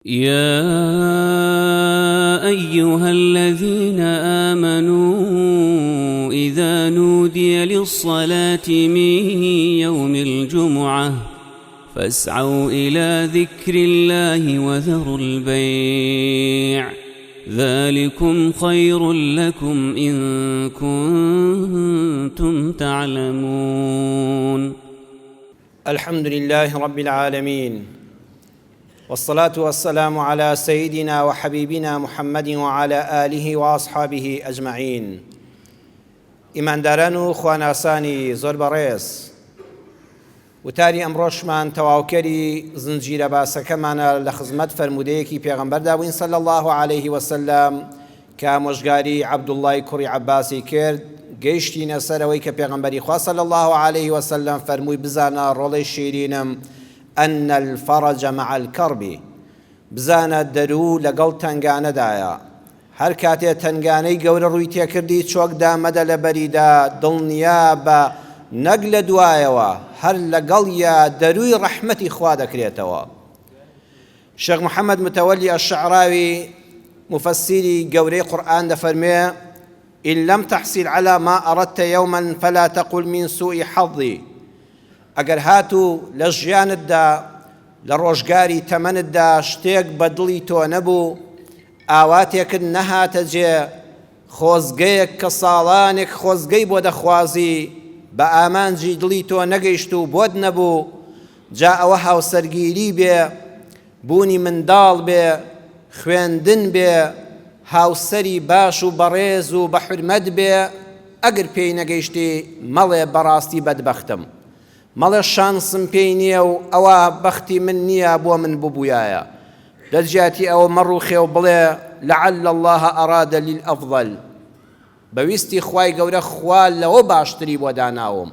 يا أيها الذين آمنوا إذا نودي للصلاة من يوم الجمعة فاسعوا إلى ذكر الله وذروا البيع ذلكم خير لكم إن كنتم تعلمون. الحمد لله رب العالمين، والصلاة والسلام على سيدنا وحبيبنا محمد وعلى آله وأصحابه أجمعين. ئیمانداران و خواناسانی زۆر بەڕێز، وتاری ئەمڕۆشمان تەواوکەری زنجیرە باسەکەمانە لە خزمەت فەرموودەیەکی پێغەمبەردا بووین صلی الله عليه وسلم کە ئامۆژگاری عەبدوڵڵای کوڕی عەباسی کرد. گەیشتینە سەرەوەی کە پێغەمبەری خوا صلی الله عليه وسلم فەرمووی بزانە ڕۆڵەی شیرینم أن الفرج مع الكرب، بزانە دەرو لەگەڵ تەنگانەدایە. هەر کاتێ تەنگانەی گەورە ڕووی تێکردی چۆکدا مەدە لە بەریدا، دڵنیا بە نەک لە دوایەوە هەر لەگەڵیە دەروی ڕەحمەتی خوا دەکرێتەوە. شێخ محەممەد متەوەلی ئەشعراوی مفەسیری گەورەی قورئان دەفەرمێ: إن لم تحصل على ما أردت يوما فلا تقل من سوء حظي. ئەگەر هاتوو لە ژیانتدا لە ڕۆژگاری تەمەنتدا شتێک بە دڵی تۆ نەبوو، ئاواتێکت نەهاتە جێ، خۆزگەیەک کە ساڵانێک خۆزگەی بۆ دەخوازی بە ئامانجی دڵی تۆ نەگەیشت و بۆت نەبوو، جا ئەوە هاوسەرگیری بێ، بوونی منداڵ بێ، خوێندن بێ، هاوسەری باش و بەڕێز و بە حورمەت بێ، ئەگەر پێی نەگەیشتی مەڵێ بەڕاستی بەدبەختم، مەڵێ شانسم پێی نییە و ئەوە بەختی من نییە بۆ من ببووایە. دەرجاتی ئەوە مەڕوخێ و بڵێ لعل الله أراد للأفضل، بەویستی خوای گەورە خوا لەوە باشتری بۆ داناوم،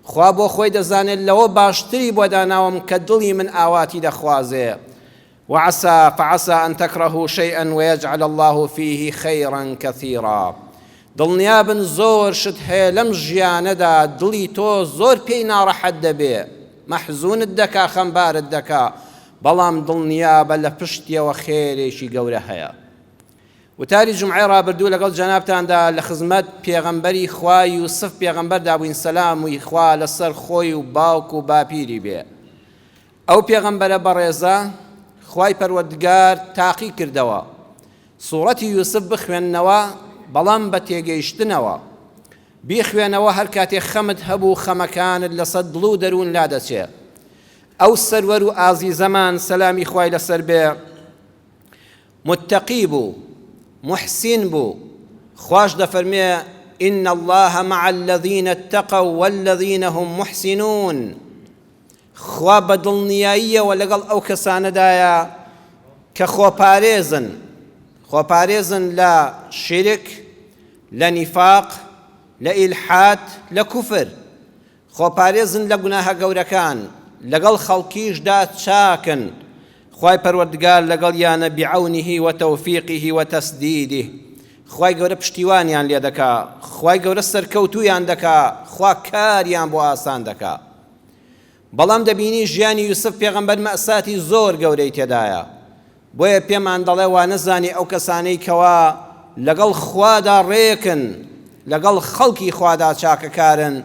خوا بۆ خۆی دەزانێت لەوە باشتری بۆ داناوم کە دڵی من ئاواتی دەخوازێ. وعسى فعسى أن تكرهوا شيئا ويجعل الله فيه خيرا كثيرا. دڵنیابن زۆر شت هەیە لەم ژیانەدا دڵی تۆ زۆر پێی ناڕەحەت دەبێ، مەحزونت دەکا، خەمبارت دەکا، بەڵام دڵنیابە لە پشتیەوە خێرێکی گەورە هەیە. وتاری جمعەی ڕابردوو لەگەڵ جەنابتاندا لە خزمەت پێغەمبەری خوا یوسف پێغەمبەردا بووین، سەلاموی خوا لەسەر خۆی و باوک و باپیری بێ. ئەو پێغەمبەرە بەڕێزە خوای پەروەردگار تاقی کردەوە سوورەتی یوسف بخوێننەوە، بەڵام بە تێگەیشتنەوە بیخوێنەوە. هەر کاتێک خەمت هەبوو خەمەکانت لەسەر دڵ و دەروون لا دەچێ. ئەو سەروەر و ئازیزەمان سەلامی خوای لەسەر بێ متەقی بوو، محسین بوو. خوش دەفەرمێ إن الله مع الذين اتقوا والذين هم محسنون. خوا بە دڵنیاییەوە لەگەڵ ئەو کەسانەدایە کە خۆپارێزن لە شرک، لە نیفاق، لە ئیلحاد، لە کوفر، خۆپارێزن لە گوناهە گەورەکان، لەگەڵ خەڵکیشدا چاکن. خوای پەروەردگار لەگەڵ یانە بعونیه وتەوفیقه وتەسدیده. خوای گەورە پشتیوانیان لێ دەکا، خوای گەورە سەرکەوتویان دەکا، خوا کاریان بۆ ئاسان دەکا. بەڵام دەبینی ژیانی یوسف پێغەمبەر مەئساتی زۆر گەورەی تێدایە. بۆیە پێمان دەڵێ وا نەزانی ئەو کەسانەی کەوا لەگەڵ خوادا ڕێکن، لەگەڵ خەڵکی خوادا چاکەکارن،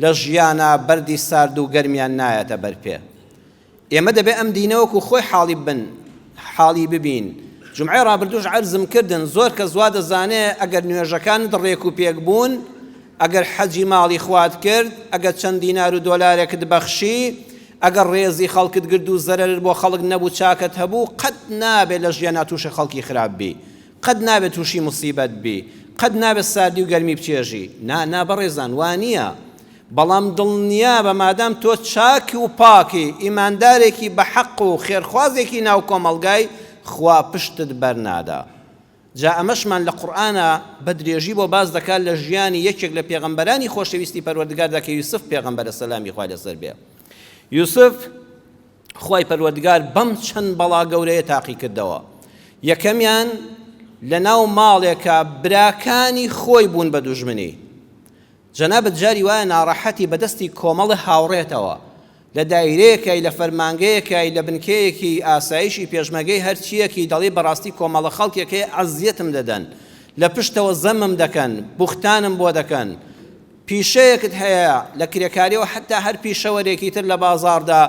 لە ژیانە بەردی سارد و گەرمیان نایەتە بەرپێ. ئێمە دەبێ ئەم دینەوەکو خۆی حاڵی ببین. جمعەی ڕابردووش عەرزم کردن زۆر کەس وا دەزانێ ئەگەر نوێژەکانت ڕێک و پێک بوون، ئەگەر حەجی ماڵی خوات کرد، ئەگەر چەند دینار و دۆلارێکت بەخشی، ئەگەر ڕێزی خەڵکت گرد و زەرەر بۆ خەڵک نەبوو، چاکت هەبوو، قەت نابێت لە ژیانە تووشی خەڵکی خراپ بی، قەت نابێت تووشی موسیبەت بی، قەت نابێت ساردی و گەرمی بچێژی. نا بەڕێزان وانییە. بەڵام دڵنیا بە مادام تۆ چاکی و پاکی، ئیماندارێکی بە حەق و خێرخوازێکی ناو کۆمەڵگای، خوا پشتت بەرنادا. جا ئەمەشمان لە قورئانە بە درێژی بۆ باز دەکات لە ژیانی یەکێک لە پێغەمبەرانی خۆشەویستی پەروەردگاردا کە یوسف پێغەمبەرە سەلامی خوای لەسەر بێ. یوسف خوای پەروەردگار بەم چەند بەڵا گەورەیە تاقی کردەوە. یەکەمیان لە ناو ماڵێکە براکانی خۆی بوون بە دوژمنی. جەنابەت جاری وایە ناڕەحەتی بەدەستی کۆمەڵی هاوڕێتەوە، لە دایرەیەکای لە فەرمانگەیەکای لە بنکەیەکی ئاسایشی پێشمەگەی هەرچیەکی دەڵێ بەڕاستی کۆمەڵە خەڵکێکی عەزیەتم دەدەن لە پشتەوە زەمم دەکەن بوختانم بۆ دەکەن پیشەیەکت هەیە لە کرێکاریەوە حتا هەر پیشەوەرێکی تر لە بازاڕدا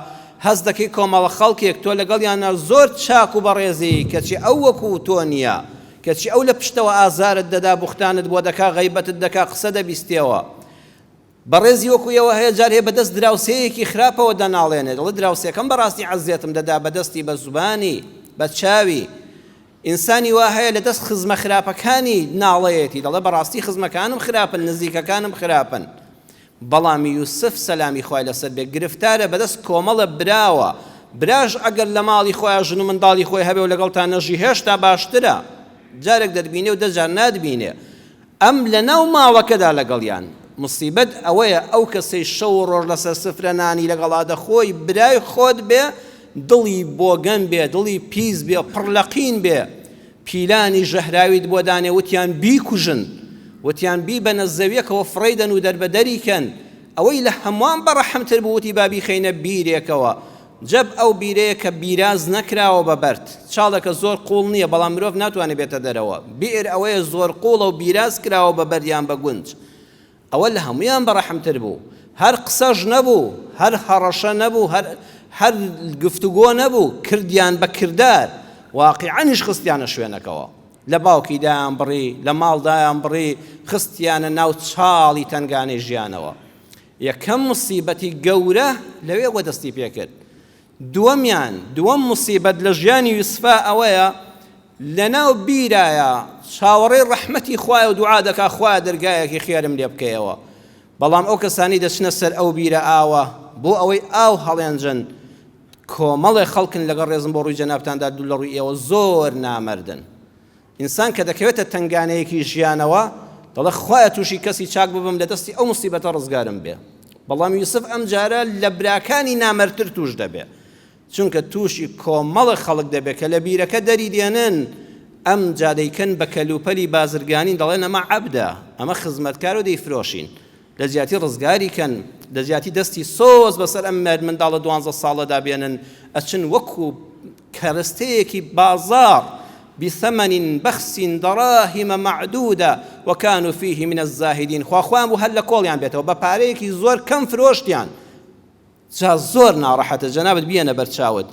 هەز دەکەی کۆمەڵە خەڵکێک تۆ لەگەڵیانە زۆر چاک و بەڕێزی کەچی ئەو وەکو تۆ نییە کەچی ئەو لە پشتەوە ئازارت دەدا بوختانت بۆ دەکا غەیبەتت دەکا قسە دەبیستێەوە بەڕێزی وەکویەوە هەیە جار هەیە بەدەست دراوسەیەکی خراپەوە دەناڵێنێت دڵی دراوسەکەم بەڕاستی عەزیەتم دەدا بەدەستی بە زوبانی بە چاوی ئینسانی وا هەیە لە دەست خزمە خراپەکانی ناڵەیەتی دەڵێ بەڕاستی خزمەکانم خراپن نزیکەکانم خراپن بەڵامی یوسف سەلامی خوای لەسەر بێ گرفتارە بەدەست کۆمەڵە براوە براش ئەگەر لە ماڵی خۆیان ژن و منداڵی خۆی هەبێ و لەگەڵتان نەژی هێشتا باشترە جارێک دەربینێ و دەجار نادبینێ ئەم لە ناو ماوەکەدا لەگەڵیان مصیبەت ئەوەیە ئەو کەسەی شەو و ڕۆژ لەسەر سفرە نانی لەگەڵا دەخۆی برای خۆت بێ دڵی بۆگەن بێ دڵی پیس بێ پڕلەقین بێ پیلانی ژەهراویت بۆ دانێ وتیان بیکوژن وتیان بی بەنە زەویەکەوە فڕیدەن و دەربەدەریکەن ئەوەی لە هەمووان بەڕەحمتر بووتی بابی خەینە بیرێکەوە جەب ئەو بیرەیە کە بیراز نەکراوە بەبەرد چاڵەکە زۆر قوڵ نییە بەڵام مرۆڤ ناتوانێت بێتە دەرەوە بئر ئەوەیە زۆر قوڵە و بیراز کراوە بەبەریان بە گونج ئەوە لە هەمویان بەڕەحمتر بوو هەر قسەژ نەبوو هەر هەڕەشە نەبوو هەر گفتوگۆ نەبوو کردیان بە کردار واقعانیش خستیانە شوێنەکەوە لە باوکیدایان بڕی لە ماڵدایان بڕی خستیانە ناو چاڵی تەنگانەی ژیانەوە یەکەم مصیبەتی گەورە لەوێ وەدەستی پێکرد دووەم مصیبەت لە ژیانی یوسفا ئەوەیە لەناو بیرایە چاوەڕێی ڕەحمەتی خوایە و دوعا دەکا خوایە دەرگایەکی خێرم لێ بکەیەوە بەڵام ئەو کەسانی دەچنە سەر ئەو بیرە ئاوە بۆ ئەوەی ئاو هەڵێنجن کۆمەڵێ خەڵکن لەگەڵ ڕێزم بۆ ڕووی جەنابتاندا دوو لە ڕووی ئێوە زۆر نامەردن ئینسان کە دەکەوێتە تنگانەیەکی ژیانەوە دەڵێ خوایە تووشی کەسی چاک ببم لە دەستی ئەو مصیبەتە ڕزگارم بێ بەڵام یوسف ئەم جارە لە براکانی نامەرتر توش دەبێ چونکە تووشی کۆمەڵە خەڵک دەبێت کە لە بیرەکە دەری دێنن ئەم جادەیکەن بە کەلوپەلی بازرگانی دەڵێن ئەمە عەبدە ئەمە خزمەتکار و دەیفرۆشین لە زیاتی ڕزگاری کەن لە زیاتی دەستی سۆز بەسەر ئەم مەرد منداڵە 12 ساڵەدا بێنن ئەچن وەکو کەرستەیەکی بازار بثمن بخس دراهم معدودة وكانوا فيه من الزاهدين خواخوان بو هل لكوليان بيتو بپارەیەکی زۆر کەم فرۆشتیان جا زۆر ناڕەحەتە جەنابەت بیەنە بەرچاوت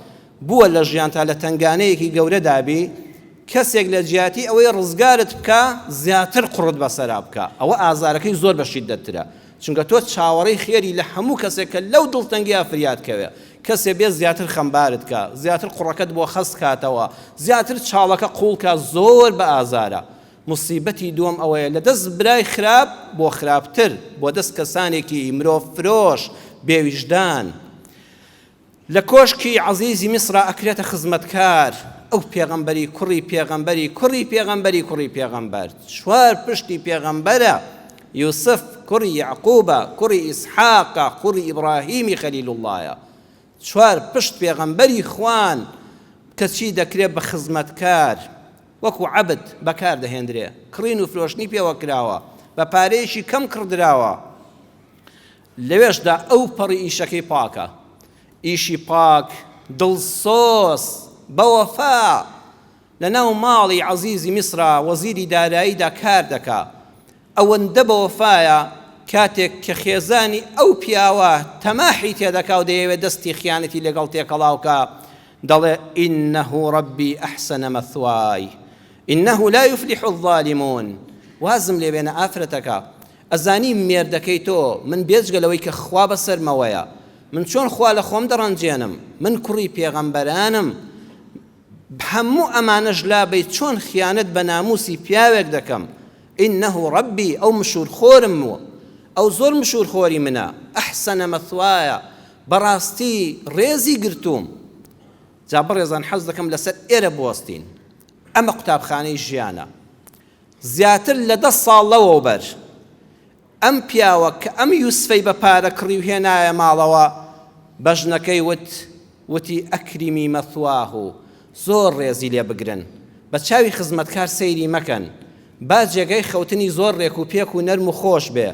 بووە لە ژیانتا لە تنگانەیەکی گەورە دابی کەسێک لە جیاتی ئەوەی ڕزگارت بکە زیاتر قڕت بەسەرا بکە ئەوە ئازارەکەی زۆر بە شیددەترە چونکە تۆ چاوەڕێی خێری لە هەموو کەسێک کە لەو دڵتەنگیا فریادکەوێ کەسێ بێ زیاتر خەمبارت کە زیاتر قوڕەکەت بۆ خەست کاتەوە زیاتر چاڵەکە قوڵکە زۆر بە ئازارە مصیبەتی دووەم ئەوەیە لە دەست برای خراپ بۆ خراپتر بۆ دەست کەسانێکی مرۆڤ فرۆش بێویژدان لە کۆشکی عەزیزی میسرا ئەکرێتە خزمەتکار ئەو پێغەمبەری کوڕی پێغەمبەر چوار پشتی پێغەمبەرە یوسف کوڕی یعقوبە کوڕی ئیسحاقە کوڕی ئیبراهیمی خەلیل اللهە چوار پشت پێغەمبەری خوان کەچی دەکرێت بە خزمەتکار وەکو عەبد بەکار دەهێنرێ کڕین و فرۆشتنی پێوە کراوە بە پارەیەکی کەم کڕدراوە لەوێشدا ئەو پەڕی ئیشەکەی پاکە ئیشی پاک دڵسۆز بەوەفا لەناو ماڵی عەزیزی میسرا وەزیری داراییدا کار دەکا ئەوەندە بەوەفایە کاتێک کە خێزانی ئەو پیاوە تەماحی تێدەکا و دەیەوێت دەستی خیانەتی لەگەڵ تێکەڵاوکە دەڵێ ئینەه ڕەبی ئەحسەنە مەثوای ئینەه لا یفلیح الظالمون وازم لێ بێنە ئافرەتەکە ئەزانی مێردەکەی تۆ من بێجگەلەوەی کە خوا بەسەرمەوەیە من چۆن خوا لە خۆم دەڕەنجێنم من کوڕی پێغەمبەرانم هەموو ئەمانەش لابەی چۆن خیانەت بە ناموسی پیاوێک دەکەم ئینەه ڕەبی ئەو مشورخۆرموە ئەو زۆر مشورخۆری منە ئەحسەنە مەثوایە بەڕاستی ڕێزی گرتووم جا بەڕێزان حەز دەکەم لەسەر ئێرە بوەستین ئەمە قوتابخانەی ژیانە زیاتر لە 10 ساڵ لەوەوبەر ئەم پیاوە کە ئەم یوسفەی بە پارە کڕی و هێنایە ماڵەوە بەژنەکەی وتی ئەکریمی مەثواه زۆر ڕێزی لێ بگرن بە چاوی خزمەتکار سەیری مەکەن با جێگەی خەوتنی زۆر ڕێک و پێک و نەرم و خۆش بێ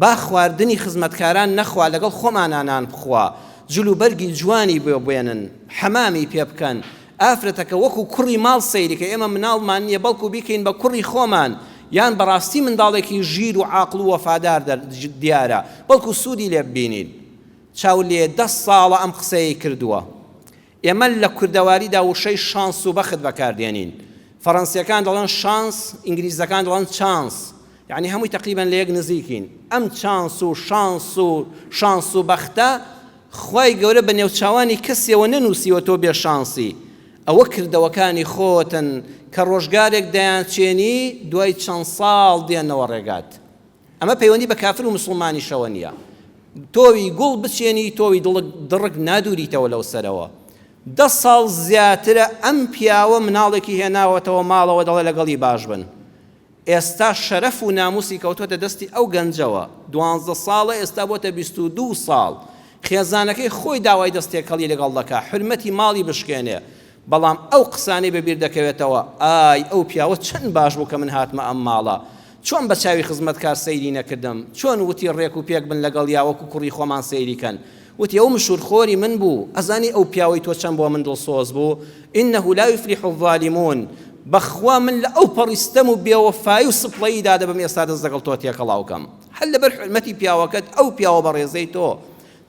با خواردنی خزمەتکاران نەخوا لەگەڵ خۆمانانان بخوا جلوبەرگی جوانی بۆ بێنن حەمامی پێ بکەن ئافرەتەکە وەکو کوڕی ماڵ سەیریکە ئێمە مناڵمان نییە بەڵکو بیکەین بە کوڕی خۆمان یان بەڕاستی منداڵێکی ژیر و عاقڵ و وەفادار دیارە بەڵکو سوودی لێ ببینین چاو لێ 10 ساڵە ئەم قسەی کردووە ئێمە لە کوردەواریدا وشەی شانس و بەخت بەکاردێنین فەڕەنسیەکان دەڵێن شانس ئینگلیزەکان دەڵێن چانس یعنی هەمووی تقریبا لە یەک نزیکین ئەم شانس و بەختە خوای گەورە بە نێوچاوانی کەسێەوە نەنووسیوە تۆ بێ شانسی ئەوە کردەوەکانی خۆتن کە ڕۆژگارێک دەیانچێنی دوای چەند ساڵ دێنەوە ڕێگات ئەمە پەیوەندی بە کافر و موسڵمانیشەوە نییە تۆوی گوڵ بچێنی تۆوی دڕک نادووریتەوە لەو سەرەوە 10 ساڵ زیاترە ئەم پیاوە مناڵێکی هێناوەتەوە ماڵەوە دەڵێ لەگەڵی باش بن ئێستا شەرەف و ناموسی کەوتۆتە دەستی ئەو گەنجەوە 12 ساڵە ئێستا بۆتە 22 ساڵ خێزانەکەی خۆی داوای دەستێکەڵی لەگەڵ دەکا حرمەتی ماڵی بشکێنێ بەڵام ئەو قسانەی بەبیر دەکەوێتەوە ئای ئەو پیاوە چەند باش بوو کە من هاتمە ئەم ماڵە چۆن بە چاوی خزمەتکار سەیری نەکردم چۆن وتی ڕێک و پێک بن لەگەڵ یاوەکو کوڕی خۆمان سەیریکەن وتی ئەو مشورخۆری من بوو ئەزانی ئەو پیاوەی تۆ چەند بۆ من دڵسۆز بوو ئینەه لا یفلیح الظالمون بەخوا من لە ئەو پەڕیستەم و بێوەفایی و سپڵەییدا دەبم ئێستا دەست لەگەڵ تۆ تێکەڵاوکەم هەر لەبەر حرمەتی پیاوەکەت ئەو پیاوە بەڕێزەی تۆ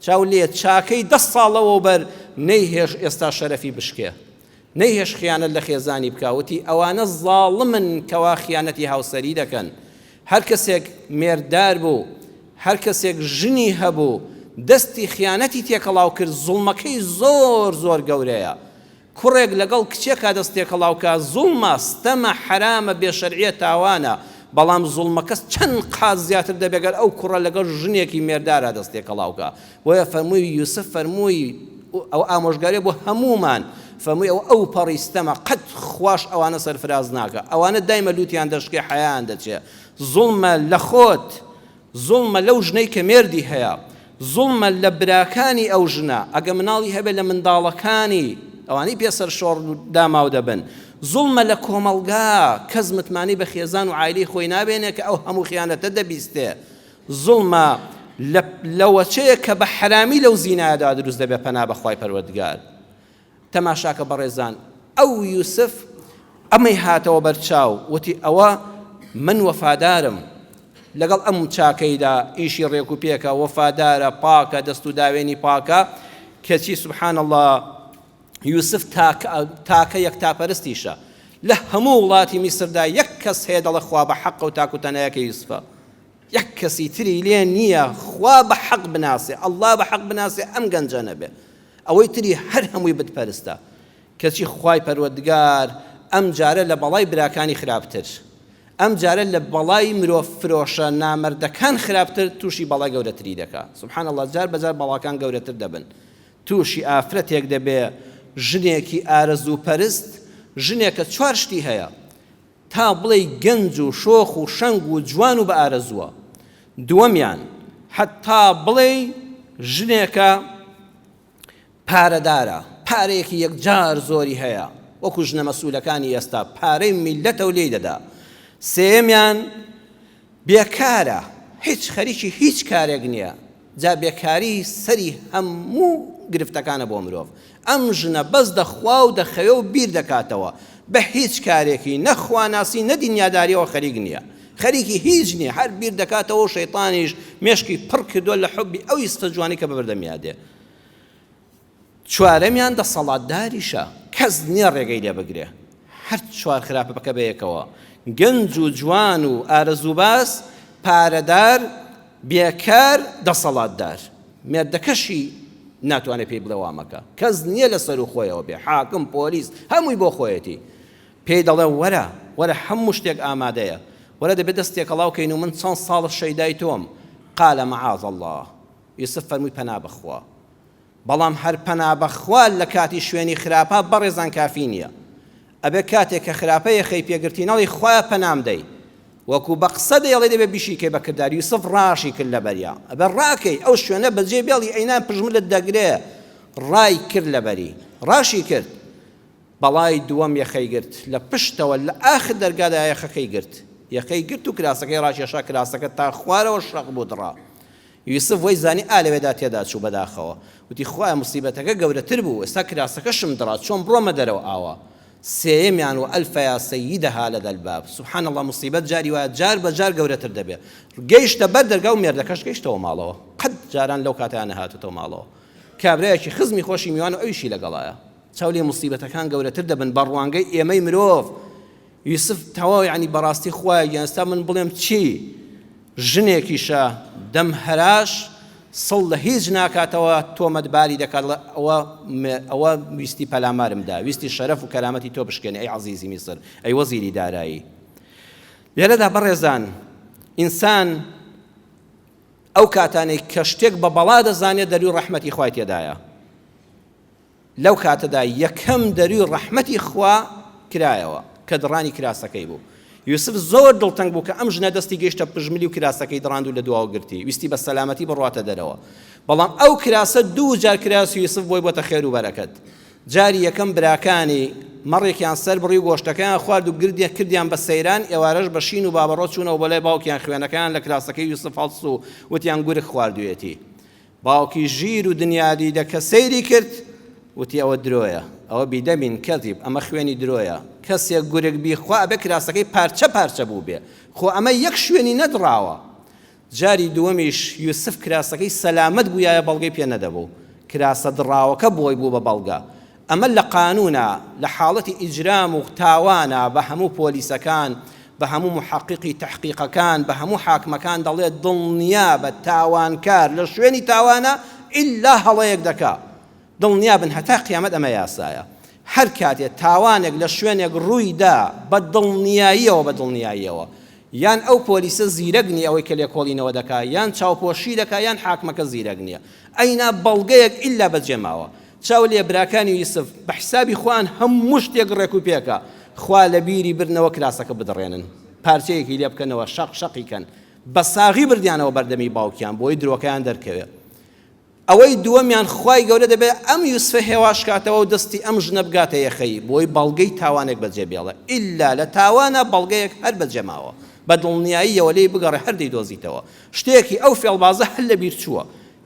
چاو لێ چاکەی 10 ساڵەوە بەر نەیهێش ئێستا شەرەفی بشکێ نەیهێش خیانەت لە خێزانی بکاوتی ئەوانە زاڵمن کەوا خیانەتی هاوسەری دەکەن هەر کەسێک مێردار بوو هەر کەسێک ژنی هەبوو دەستی خیانەتی تێکەڵاو کرد زوڵمەکەی زۆر گەورەیە کوڕێک لەگەڵ کچێکا دەستێکەڵاوکە زوڵمە ستەمە حرامە بێشەرعیە تاوانە بەڵام زوڵمەکەس چەند قات زیاتر دەبێگەر ئەو کوڕە لەگەڵ ژنێکی مێردارە دەستێکەڵاوکە بۆیە فەرمووی یوسف فەرمووی ئەو ئامۆژگارێ بۆ هەمومان فەرمووی ئەو پەڕیستەمە قەت خوش ئەوانە سەرفراز ناکە ئەوانە دایمە لوتیان دەشکێ حەیان دەچێ زوڵمە لە خۆت زوڵمە لەو ژنەی کە مێردی هەیە زوڵمە لە براکانی ئەو ژنە ئەگە مناڵی هەبێت لە منداڵەکانی ئەوانەی پێسەر شۆڕ داماو دەبن زوڵمە لە کۆمەڵگا کەس متمانی بە خێزان و عایلی خۆی نابێنێ کە ئەو هەموو خیانەتە دەبیستێ زوڵمە لەوەچەیە کە بە حرامی لەو زینایەدا دروست دەبێت پەنا بەخوای پەروەردگار تەماشاکە بەڕێزان ئەو یوسف ئەمەی هاتەوە بەرچاو وتی ئەوە من وەفادارم لەگەڵ ئەم چاکەیدا ئیشی ڕێک و پێکە وەفادارە پاکە دەست و داوێنی پاکە کەچی سبحان الله یوسف تاکە یەکتاپەرستیشە لە هەموو وڵاتی میسردا یەک کەس هەیە دەڵێ خوا بە حەق و تاک و تەنایەکە یوسفە یەک کەسی تری لێ نییە خوا بە حەق بناسێ ئەڵڵا بە حەق بناسێ ئەم گەنجە نەبێ ئەوەی تری هەر هەمووی بتپەرستە کەچی خوای پەروەردگار ئەم جارە لە بەڵای براکانی خراپتر ئەم جارە لە بەڵای مرۆڤ فرۆشە نامەردەکان خراپتر تووشی بەڵای گەورەتری دەکات سبحان الله جار بەجار بەڵاکان گەورەتر دەبن تووشی ئافرەتێک دەبێ ژنێکی ئارەزوو پەرست ژنێکە 4 شتی هەیە تا بڵێ گەنج و شۆخ و شەنگ و جوان و بە ئارەزووە دووەمیان حتا بڵێ ژنێکە پارەدارە پارەیەکی یەکجار زۆری هەیە وەکو ژنە مەسوولەکانی ئێستا پارەی میلەتە و لێی دەدا سێمیان بێکارە هیچ خەریکی هیچ کارێک نییە جا بێکاری سەری هەموو گرفتەکانە بۆ مرۆڤ ئەم ژنە بەس دەخوا و دەخەوێ و بیر دەکاتەوە بە هیچ کارێکی نەخواناسی نەدینیاداریەوە خەریک نییە خەریکی هیچ نییە هەر بیر دەکاتەوە و شەیطانیش مێشکی پڕ کردووە لە حوبی ئەوی ستە جوانی کە بەبەردەمیادێ چوارەمیان دەسەڵاتداریشە کەس نییە ڕێگەی لێ بگرێ هەر 4 خراپە بکە بەیەکەوە گەنج و جوان و ئارەزوو باس پارەدار بێکار دەسەڵاتدار مێردەکەشی ناتوانێت پێی بڵێ وامەکە کەس نییە لەسەر و خۆیەوە بێ حاکم پۆلیس هەمووی بۆ خۆیەتی پێی دەڵێ وەرە هەموو شتێک ئامادەیە وەرە دەبێت دەستێکەڵاوکەین و من چەند ساڵە شەیدای تۆم قالە مەعاذ الله یوسف فەرمووی پەنا بەخوا بەڵام هەر پەنا بەخوا لە کاتی شوێنی خراپە بەڕێزان کافی نییە ئەبێ کاتێک کە خراپەیە خەی پێگرتینەڵی خوایە پەنام دەی وەکو بە قسە دەیڵێ دەبێ بیشیکەی بە کردار یوسف ڕاشی کرد لە بەریا ئەبێ ڕاکەی ئەو شوێنە بەجێ بێڵی ئەینان پژملت دەگرێ ڕای کرد لە بەری ڕاشی کرد بەڵای دووەم یەخەی گرت لە پشتەوە لە ئاخر دەرگادا یەخەکەی گرت یەخەی گرت و کراسەکەی ڕاشێشا کراسەکە تا خوارەوە شەق بۆ دڕا یوسف وەی زانی ئالەوێدا تێدا چوو بەداخەوە وتی خوایە موسیبەتەکە گەورەتر بوو ئێستا کراسەکەشم دڕات چۆن بڕۆمە دەرەوە ئاوا سێمیان و ئەلفەیا سەیدەها لەدە الباب سبحان الله مصیبەت جاری وایە جار بە جار گەورەتر دەبێت گەیشتە بەر دەرگا و مێردەکەش گەیشتەوە ماڵەوە قەت جاران لەو کاتیانە هاتوتەوە ماڵەوە کابرایەکی خزمی خۆشی میوان و ئەویشی لەگەڵایە چاو لێ مصیبەتەکان گەورەتر دەبن بەڕوانگەی ئێمەی مرۆڤ یوسف تەواو یعنی بەڕاستی خوایە ئێستا من بڵێم چی ژنێکیشە دەم هەراش سڵ لە هیچ ناکاتەوە تۆمەتباری دەکات ئەوە ویستی پەلامارمدا ویستی شەرەف و کەرامەتی تۆ بشکێنێ ئەی عەزیزی میسر ئەی وەزیری دارایی لێرەدا بەڕێزان ئینسان ئەو کاتانەی کە شتێک بە بەڵا دەزانێت دەروی ڕەحمەتی خوای تێدایە لەو کاتەدا یەکەم دەروی ڕەحمەتی خوا کرایەوە کە دڕانی کراسەکەی بوو یوسف زۆر دڵتەنگ بوو کە ئەم ژنە دەستی گەیشتە پژملی و کراسەکەی دڕاند و لە دواوە گرتی ویستی بە سەلامەتی بڕواتە دەرەوە بەڵام ئەو کراسە دوو جار کراسی یوسف بۆی بۆتە خێر و بەرەکەت جاری یەکەم براکانی مەڕێکیان سەر بڕی گۆشتەکەیان خوارد و گردیان کردیان بە سەیران ئێوارەش بە شین و بابەڕۆ چوونەوە بەلای باوکیان خوێنەکەیان لە کراسەکەی یوسف هەڵس و وتیان گورگ خواردوێتی باوکی ژیر و دنیادی دەکە سەیری کرد وتی ئەوە درۆیە ئەوە بیدەبین کەذیب ئەمە خوێنی درۆیە کەسێک گورگ بیخوا ئەبێ کراسەکەی پارچە پارچە بوو بێ خۆ ئەمە یەک شوێنی نەدڕاوە جاری دووەمیش یوسف کراسەکەی سەلامەت بوویایە بەڵگەی پێ نەدەبوو کراسە دڕاوەکە بۆی بوو بە بەڵگە ئەمە لە قانونە لە حاڵەتی ئیجرام و تاوانە بە هەموو پۆلیسەکان بە هەموو محققی تحقیقەکان بە هەموو حاکمەکان دەڵێت دڵنیا بە تاوانکار لە شوێنی تاوانە ئیلا هەڵەیەک دەکا دڵنیا بن هەتا قیامەت ئەمە یاسایە هەر کاتێ تاوانێک لە شوێنێک ڕوویدا بە دڵنیاییەوە یان ئەو پۆلیسە زیرەک نیە ئەوەی کە لێکۆڵینەوە دەکا یان چاوپۆشی دەکا یان حاکمەکە زیرەک نییە ئەینا بەڵگەیەک ئیلا بەجێماوە چاو لێ براکانی یوسف بە حسابی خوان هەموو شتێک ڕێک و پێکە خوا لە بیری برنەوە کراسەکە بدڕێنن پارچەیەکی لێ بکەنەوە شەقیکەن بە ساغی بردیانەوە بەردەمی باوکیان بۆی درۆکەیان دەرکەوێت ئەوەی دووەمیان خوای گەورە دەبێت ئەم یوسفە هێواش کاتەوە و دەستی ئەم ژنە بگاتە یەخەی بۆی بەڵگەی تاوانێک بەجێ بێڵێ ئیلا لە تاوانە بەڵگەیەک هەر بەجێماوە بە دڵنیاییەوە لێی بگەڕێ هەر دەیدۆزیتەوە شتێکی ئەو فێڵبازە هەر لە بیر چووە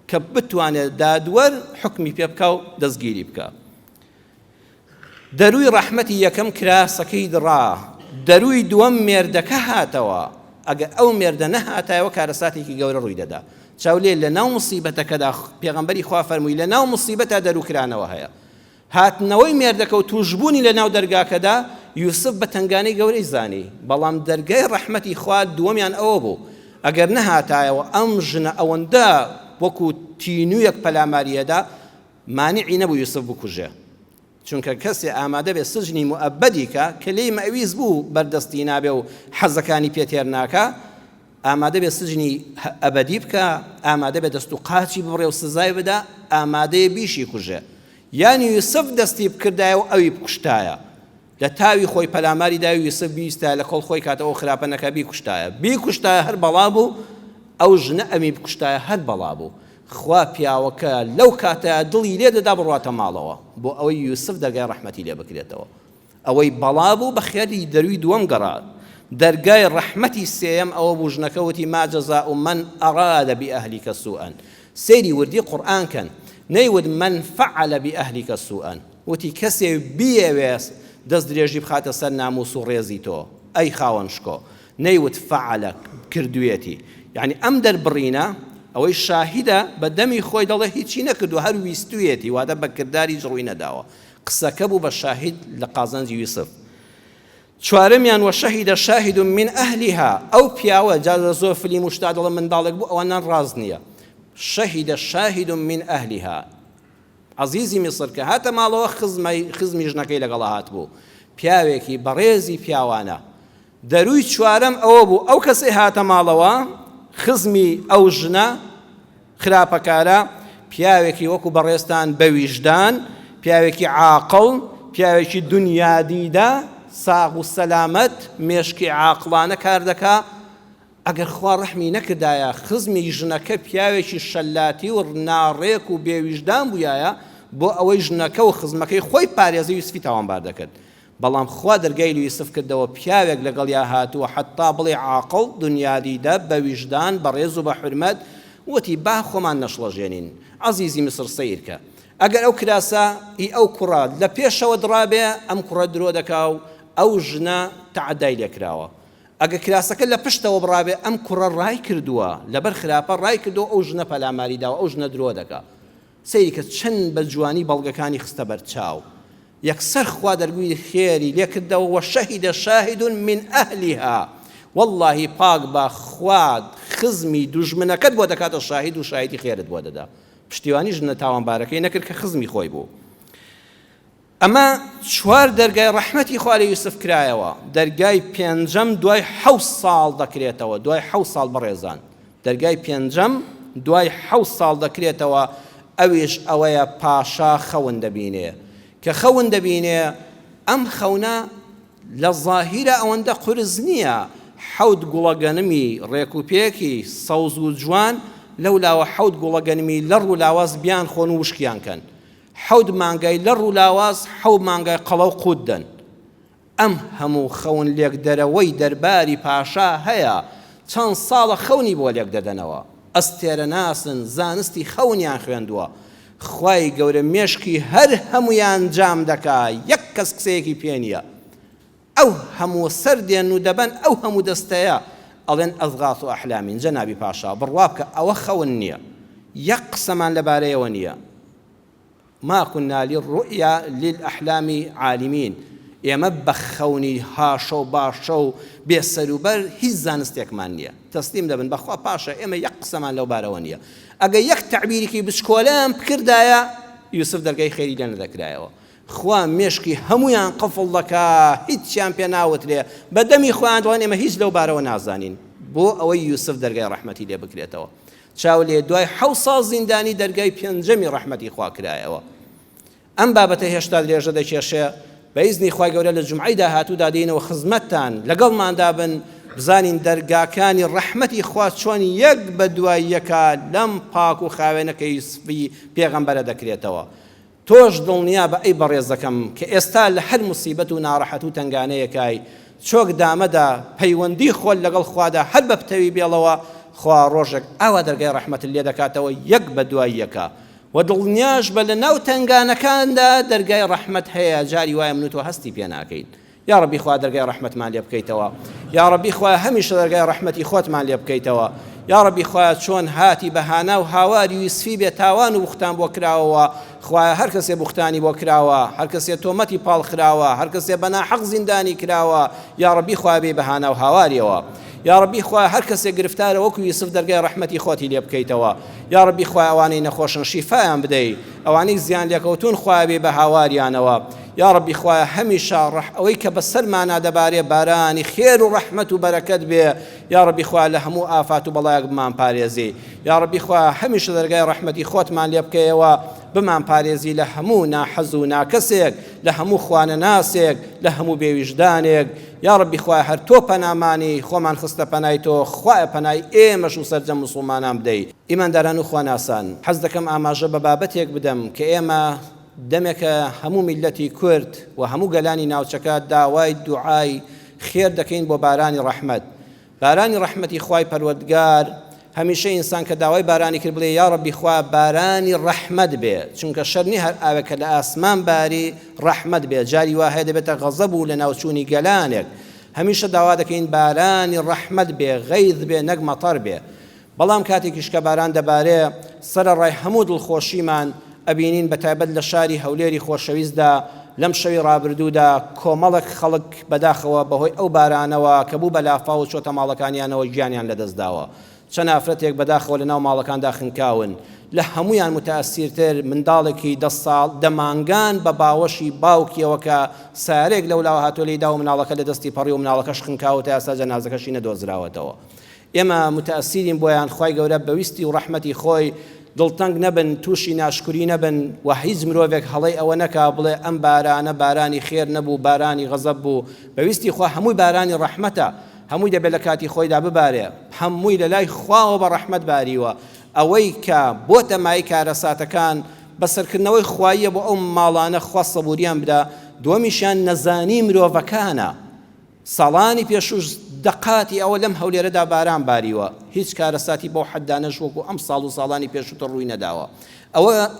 کە بتوانێت دادوەر حکمی پێ بکە و دەستگیری بکە دەروی ڕەحمەتی یەکەم کراسەکەی دڕا دەروی دووەم مێردەکە هاتەوە ئەگەر ئەو مێردە نەهاتایەوە کارەساتێکی گەورە ڕووی دەدا چاولێ لە ناو مصیبەتەکەدا پێغەمبەری خوا فەرمووی لە ناو مصیبەتە دەروکرانەوە هەیە هاتنەوەی مێردەکە و توشبوونی لە ناو دەرگاکەدا یوسف بە تەنگانەی گەورەی زانی بەڵام دەرگای ڕەحمەتی خوا دووەمیان ئەوە بوو ئەگەر نەهاتایەوە ئەم ژنە ئەوەندە وەکو تینوویەک پەلاماریەدا مانیعی نەبوو یوسف بکوژێ چونکە کەسێ ئامادە بێ سجنی مؤەبەدی کە کە لێی مەویز بوو بەردەستی نابێ و حەزەکانی پێتێر ناکە ئامادە بێ سجنی ئەبەدی بکە ئامادە بێ دەست و قاچی بڕێ و سزای بدا ئامادەیە بیشی کوژێ یانی یوسف دەستی بکردایە و ئەوی بکوشتایە لە تاوی خۆی پەلاماری داوی یوسف بیستایە لە کۆڵ خۆی کاتەوە خراپەنەکە بیکوشتایە هەر بەڵا بوو ئەو ژنە ئەمی بکوشتایە هەر بەڵا بوو خوا پیاوەکە لەو کاتەیە دڵی لێ دەدا بڕواتە ماڵەوە بۆ ئەوەی یوسف دەرگای ڕەحمەتی لێ بکرێتەوە ئەوەی بەڵا بوو بە خێری دەروی دووەم گەڕات دەرگای ڕەحمەتی سێیەم ئەوە بوو ژنەکەوتی ما جەزاء من ئەراد بئەهلیکە سوءا سەیری وردی قورئان کەن نەیوت من فعل بئەهلیکە سوءا وتی کەسێ بیەوێت دەست درێژی بخاتە سەر ناموس و ڕێزی تۆ ئەی خاوەن شکۆ نەیوت فعل کردوێتی یعنی ئەم دەربڕینە ئەوەی شاهیدە بە دەمی خۆی دەڵێ هیچی نەکردو هەر ویستویەتی واتە بە کردداری ڕووی نەداوە قسەکە بوو بە شاهید لە قازانجی یوسف چوارەمیان وەشەهیدە شاهید من ئەهلیها ئەو پیاوە جا زۆر فیلم و شتا دەڵێ منداڵێک بوو ئەوانان ڕاز نییە شەهیدە شاهید من ئەهلیها عەزیزی میسر کە هاتە ماڵەوە خزمی ژنەکەی لەگەڵا هات بوو پیاوێکی بەڕێزی پیاوانە دەروی چوارەم ئەوە بوو ئەو کەسێ هاتە ماڵەوە خزمی ئەو ژنە خراپەکارە پیاوێکی وەکو بەڕێستان بەویژدان پیاوێکی عاقڵ پیاوێکی دنیادیدا ساغ و سەلامەت مێشکی عاقڵانە کار دەکا ئەگەر خوا ڕەحمی نەکردایە خزمی ژنەکە پیاوێکی شەلاتی و ناڕێک و بێویژدان بوویایە بۆ ئەوەی ژنەکە و خزمەکەی خۆی پارێزە یوسفی تاوانبار دەکرد بەڵام خوا دەرگای یوسف کردەوە پیاوێک لەگەڵ یا هاتووە حتا بڵێ عاقڵ دنیادیدە بەویژدان بەڕێز و بە حورمەت وتی با خۆمان نەشڵەژێنین عەزیزی مسر سیرکە ئەگەر ئەو کراسە ئەو کوڕە لە پێشەوە دڕابێ ئەم کوڕە درۆ دەکا و ئەو ژنە تەعەدای لێکراوە ئەگە کراسەکە لە پشتەوە بڕابێ ئەم کوڕە ڕای کردووە لەبەر خراپە ڕای کردو ئەو ژنە پەلاماری داوە ئەو ژنە درۆ دەکا سەیری کە چەند بە جوانی بەڵگەکانی خستە بەرچاو یەکسەر خوا دەرگوی خێری لێکردەوە وەشەهیدە شاهید من ئەهلیها والله پاک بە خواد خزمی دوژمنەکەت بۆ دەکاتە شاهید و شاهیدی خێرت بۆ دەدا پشتیوانی ژنە تاوانبارەکەی نەکرد کە خزمی خۆی بوو ئەمە چوار دەرگای ڕەحمەتی خوا لە یوسف کرایەوە دەرگای پێنجەم دوای 7 ساڵ دەکرێتەوە دوای 7 ساڵ بەڕێزان دەرگای پێنجەم دوای 7 ساڵ دەکرێتەوە ئەویش ئەوەیە پاشا خەون دەبینێ کە خەون دەبینێ ئەم خەونە لە ظاهیرە ئەوەندە قورس نییە 7 گوڵەگەنمی ڕێکوپێکی سەوز و جوان لەولاوە 7 گوڵەگەنمی لە ڕوولاواز بیان خۆن و وشکیان کەن 7 مانگای لە ڕوولاواز 7 مانگای قەڵە و قوت دەن ئەم هەموو خەون لێک دەرەوەی دەرباری پاشا هەیە چەند ساڵە خەونی بۆ لێک دەدەنەوە ئەستێرە ناسن زانستی خەونیان خوێندووە خوای گەورە مێشکی هەر هەمویان جام دەکا یەک کەس قسەیەکی پێ نییە ئەو هەموو سەر دێن و دەبەن ئەو هەموو دەستەیە ئەڵێن ئەزغاث و ئەحلامین جەنابی پاشا بڕوا بکە ئەوە خەون نییە یەک قسەمان لەبارەیەوە نییە ما كنا للرؤيا للأحلام عالمين ئێمە بە خەونی هاشە و باشە و بێسەروبەر هیچ زانستێکمان نییە تەسلیم دەبن بەخوا پاشە ئێمە یەک قسەمان لەو بارەوە نییە ئەگە یەک تەعبیرێکی بچکۆلەم بکردایە یوسف دەرگای خێری لێ نەدەکرایەوە خوا مێشکی هەمویان قفڵ دەکا هیچیان پێ ناوترێ بەدەمی خۆیان دەڵێن ئێمە هیچ لەو بارەوە نازانین بۆ ئەوەی یوسف دەرگای ڕەحمەتی لێ بکرێتەوە چاو لێ دوای 7 ساڵ زیندانی دەرگای پێنجەمی ڕەحمەتی خوا کرایەوە ئەم بابەتە هێشتا درێژە دەکێشێ بەئیزنی خوای گەورە لە جومعەی داهاتوودا دێنەوە خزمەتتان لەگەڵماندا بن بزانین دەرگاکانی ڕەحمەتی خوا چۆن یەک بە دوای یەکە لەم پاک و خاوێنەکە یوسفی پێغەمبەرە دەکرێتەوە تۆش دڵنیا بە ئەی بەڕێزەکەم کە ئێستا لە هەر موسیبەت و ناڕەحەت و تەنگانەیەکای چۆک دامەدا پەیوەندی خۆل لەگەڵ خوادا هەر بە پتەوی بێڵەوە خوا ڕۆژێک ئاوا دەرگای ڕەحمەت لێ دەکاتەوە یەک بە دوای یەکە و دڵنیاش بە لە ناو تەنگانەکاندا دەرگای ڕەحمەت هەیە جاری وایە من و تۆ هەستی پێ ناکەین یا ڕەبی خوا دەرگای ڕەحمەتمان لێ بکەیتەوە یا ڕەبی خوا هەمیشە دەرگای ڕەحمەتی خۆتمان لێ بکەیتەوە یا ڕەبی خوا چۆن هاتی بەهانا و هاواری یوسفی بێ تاوان و بوختان بۆ کراوەوە خوا هەر کەسێ بوختانی بۆ کراوە هەر کەسێ تۆمەتی پاڵ خراوە هەر کەسێ بەناحەق زیندانی کراوە یا ڕەبی خوا بێ بەهانا و هاواریەوە یا ڕەبی خوا هەر کەسێک گرفتارە وەکو یوسف دەرگای ڕەحمەتی خۆتی لێ بکەیتەوە یا ڕەبی خوا ئەوانەی نەخۆشن شیفایان بدەی ئەوانەی زیان لێکەوتون خوا بێ بە هاواریانەوە یا ڕەبی خوا هەمیشە ئەوەی کە بەسەرمانە دەبارێ بارانی خێر و ڕەحمەت و بەرەکەت بێ یا ڕەبی خوا لە هەموو ئافات و بەڵایەک بمان پارێزی یا ڕەبی خوا هەمیشە دەرگای ڕەحمەتی خۆتمان لێ بکەیەوە بمان پارێزی لە هەموو ناحەز و ناکەسێک لە هەموو خوانە ناسێک لە هەموو بێویژدانێک یا ڕەبی خوا هەر تۆ پەنامانی خۆمان خستە پەنای تۆ خوایە پەنای ئێمەش و سەرجەم موسڵمانان بدەی ئیمانداران و خواناسان حەز دەکەم ئاماژە بە بابەتێک بدەم کە ئێمە دەمێکە هەموو میلەتی کورد و هەموو گەلانی ناوچەکە داوای دوعای خێر دەکەین بۆ بارانی ڕەحمەت بارانی ڕەحمەتی خوای پەروەردگار هەمیشە ئینسان کە داوای بارانی کرد بڵێ یا ڕەبی خوا بارانی ڕەحمەت بێ چونکە شەرنی هەر ئاوێکە لە ئاسمان باری ڕەحمەت بێ جاری وا هەیە دەبێتە غەزەب و لە ناوچوونی گەلانێک هەمیشە داوا دەکەین بارانی ڕەحمەت بێ غەیظ بێ نەک مەتەر بێ بەڵام کاتێکیش کە باران دەبارێ سەرەڕای هەموو دڵخۆشیمان ئەبینین بەتایبەت لە شاری هەولێری خۆشەویستدا لەم شەوی ڕابردوودا کۆمەڵک خەڵک بەداخەوە بەهۆی ئەو بارانەوە کە بوو بەلافاو و چۆتە ماڵەکانیانەوە گیانیان لەدەستداوە چەند ئافرەتێک بەداخەوە لە ناو ماڵەکاندا خنکاون لە هەمویان متەئەسیرتر منداڵێکی 10 ساڵ دەمانگان بە باوەشی باوکیەوە کە سارێک لەولاوە هاتووە لێدا و مناڵەکە لە دەستی پەڕی و مناڵەکەش خنکاوە تا ئێستا جەنازەکەشی نەدۆزراوەتەوە ئێمە متەئەسیرین بۆیان خوای گەورە بەویستی و ڕەحمەتی خۆی دڵتەنگ نەبن تووشی ناشکری نەبن و هیچ مرۆڤێک هەڵەی ئەوە نەکا بڵێ ئەم بارانە بارانی خێر نەبوو بارانی غەزەب بوو بەویستی خوا هەمووی بارانی ڕەحمەتە هەمووی دەبێت لە کاتی خۆیدا ببارێ هەمووی لە لای خواوە بە ڕەحمەت باریوە ئەوەی کە بۆتە مای کارەساتەکان بەسەرکردنەوەی خواییە بۆ ئەو ماڵانە خوا سەبووریان بدا دووەمیشیان نەزانی مرۆڤەکانە ساڵانی پێشوش دەقاتی ئەوە لەم هەولێرەدا باران باریوە هیچ کارەساتی بۆ حەدانەش وەکو ئەم ساڵ و ساڵانی پێشووتر ڕووی نەداوە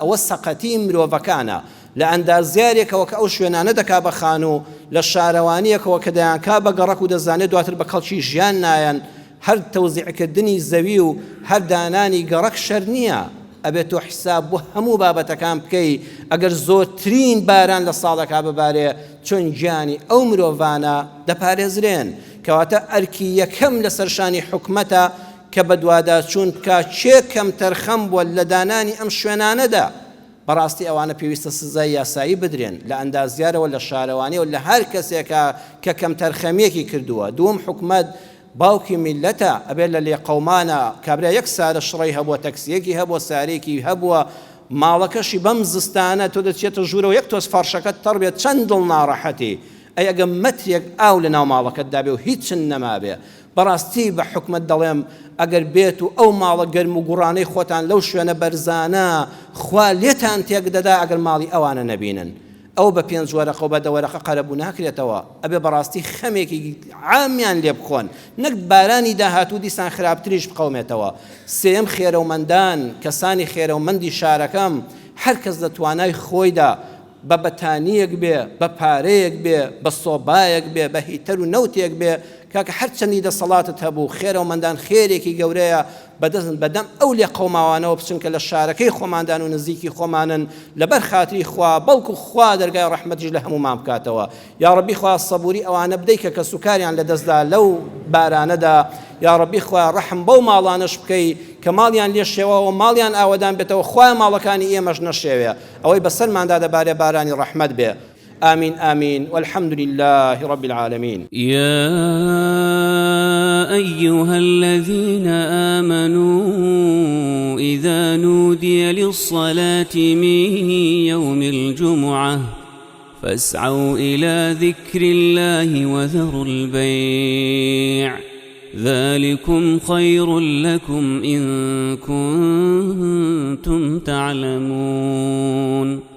ئەوە سەقەتی مرۆڤەکانە لە ئەندازیارێکەوە کە ئەو شوێنانە دەکا بە خان و لە شارەوانیەکەوە کە دەیانکا بە گەڕەک و دەزانێت دواتر بە کەڵکی ژیان نایەن هەر تەوزیعکردنی زەوی و هەر دانانی گەڕەک شەر نییە ئەبێت تۆ حیساب بۆ هەموو بابەتەکان بکەی ئەگەر زۆرترین باران لە ساڵەکە ببارێ چۆن گیانی ئەو مرۆڤانە دەپارێزرێن کەواتە ئەرکی یەکەم لە سەرشانی حکومەتە کە بە دوواداچوون بکە چێ کەم تەرخەم بووە لە دانانی ئەم شوێنانەدا بەڕاستی ئەوانە پێویستە سزای یاسایی بدرێن لە ئەندازیارەوە لە شارەوانی و لە هەر کەسێکە کە کەم تەرخەمێکی کردووە دووەم حکومەت باوکی میلەتە ئەبێت لە لێ قەومانە کابرا یەک سارە شڕی هەبووە تەکسیەکی هەبووە سارێکی هەبووە ماڵەکەشی بەم زستانە تۆ دەچێتە ژوورەوە یەک تۆز فەرشەکەت تەڕ بێت چەند دڵ ناڕەحەتی ئەگەر مەترێک ئاو لە ناو ماڵەکەتدا بێ و هیچ نەمابێ بەڕاستی بە حکومەت دەڵێم ئەگەر بێت و ئەو ماڵە گەرم و گوڕانەی خۆتان لەو شوێنە بەرزانە خوا لێتان تێک دەدا ئەگەر ماڵی ئەوانە نەبینن ئەو بە 5 وەرەقە و بە 10 وەرەقە قەرەبوو ناکرێتەوە ئەبێ بەڕاستی خەمێکی عامیان لێ بخۆن نەک بارانی داهاتوو دیسان خراپتریش بقەومێتەوە سێم خێرەومەندان کەسانی خێرەومەندی شارەکەم هەر کەس لە توانای خۆیدا بە بەتانیەک بێ بە پارەیەک بێ بە سۆبایەک بێ بە هیتەر و نەوتێک بێ کاکە هەرچەندی دەسەڵاتت هەبوو خێرەومەندان خێرێکی گەورەیە بەدەم ئەو لێ قەوماوانەوە بچنکە لە شارەکەی خۆماندان و نزیکی خۆمانن لەبەر خاتری خوا بەڵکو خوا دەرگای ڕەحمەتیش لە هەمومان بکاتەوە یا ڕەبی خوا سەبووری ئەوانە بدەی کە کەسوکاریان لەدەستدا لەو بارانەدا یا ڕەبی خوا ڕەحم بەو ماڵانش بکەی کە ماڵیان لێ شێوەوە ماڵیان ئاوەدان بێتەوە خوای ماڵەکانی ئێمەش نەشێوێ ئەوەی بەسەرماندا دەبارێ بارانی ڕەحمەت بێ آمين آمين والحمد لله رب العالمين. يا أيها الذين آمنوا إذا نودي للصلاة من يوم الجمعة فاسعوا إلى ذكر الله وذروا البيع ذلكم خير لكم إن كنتم تعلمون.